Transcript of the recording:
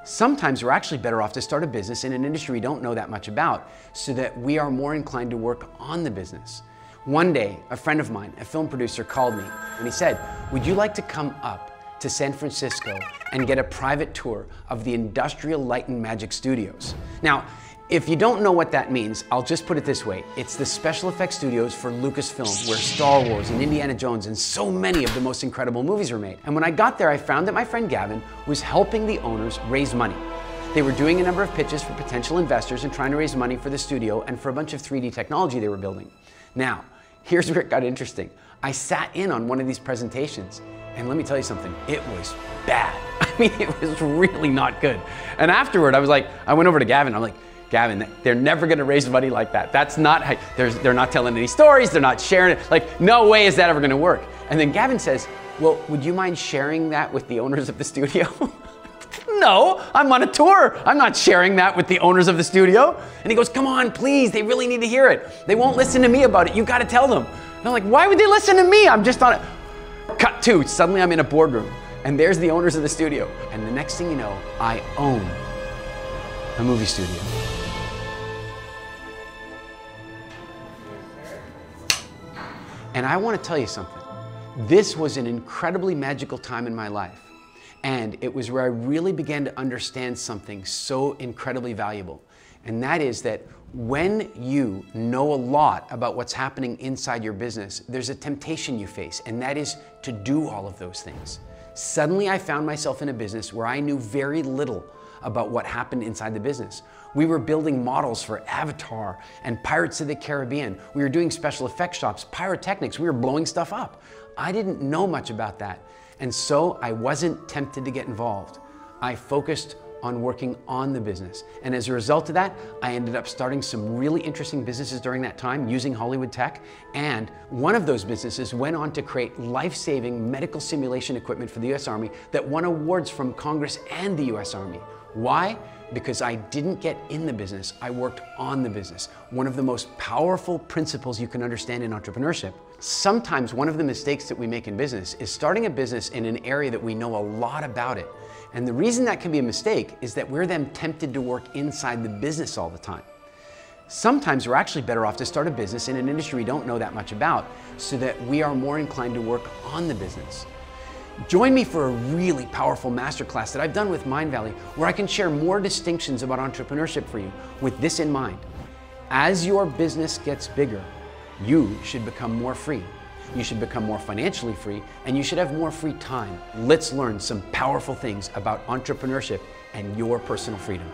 Sometimes we're actually better off to start a business in an industry we don't know that much about so that we are more inclined to work on the business. One day, a friend of mine, a film producer, called me and he said, "Would you like to come up to San Francisco and get a private tour of the Industrial Light and Magic Studios?" Now, if you don't know what that means, I'll just put it this way. It's the special effects studios for Lucasfilm, where Star Wars and Indiana Jones and so many of the most incredible movies were made. And when I got there, I found that my friend Gavin was helping the owners raise money. They were doing a number of pitches for potential investors and trying to raise money for the studio and for a bunch of 3D technology they were building. Now, here's where it got interesting. I sat in on one of these presentations, and let me tell you something, it was bad. I mean, it was really not good. And afterward, I went over to Gavin, I'm like, "Gavin, they're never gonna raise money like that. That's not how, they're not telling any stories, they're not sharing it. Like, no way is that ever gonna work." And then Gavin says, "Well, would you mind sharing that with the owners of the studio?" "No, I'm on a tour. I'm not sharing that with the owners of the studio." And he goes, "Come on, please, they really need to hear it. They won't listen to me about it. You gotta tell them." And I'm like, "Why would they listen to me? I'm just on it." Cut to, suddenly I'm in a boardroom and there's the owners of the studio. And the next thing you know, I own a movie studio. And I want to tell you something. This was an incredibly magical time in my life. And it was where I really began to understand something so incredibly valuable. And that is that when you know a lot about what's happening inside your business, there's a temptation you face, and that is to do all of those things. Suddenly I found myself in a business where I knew very little about what happened inside the business. We were building models for Avatar and Pirates of the Caribbean. We were doing special effects shops, pyrotechnics. We were blowing stuff up. I didn't know much about that. And so I wasn't tempted to get involved. I focused on working on the business. And as a result of that, I ended up starting some really interesting businesses during that time using Hollywood tech. And one of those businesses went on to create life-saving medical simulation equipment for the US Army that won awards from Congress and the US Army. Why? Because I didn't get in the business, I worked on the business. One of the most powerful principles you can understand in entrepreneurship. Sometimes one of the mistakes that we make in business is starting a business in an area that we know a lot about it. And the reason that can be a mistake is that we're then tempted to work inside the business all the time. Sometimes we're actually better off to start a business in an industry we don't know that much about so that we are more inclined to work on the business. Join me for a really powerful masterclass that I've done with Mindvalley, where I can share more distinctions about entrepreneurship for you with this in mind. As your business gets bigger, you should become more free. You should become more financially free, and you should have more free time. Let's learn some powerful things about entrepreneurship and your personal freedom.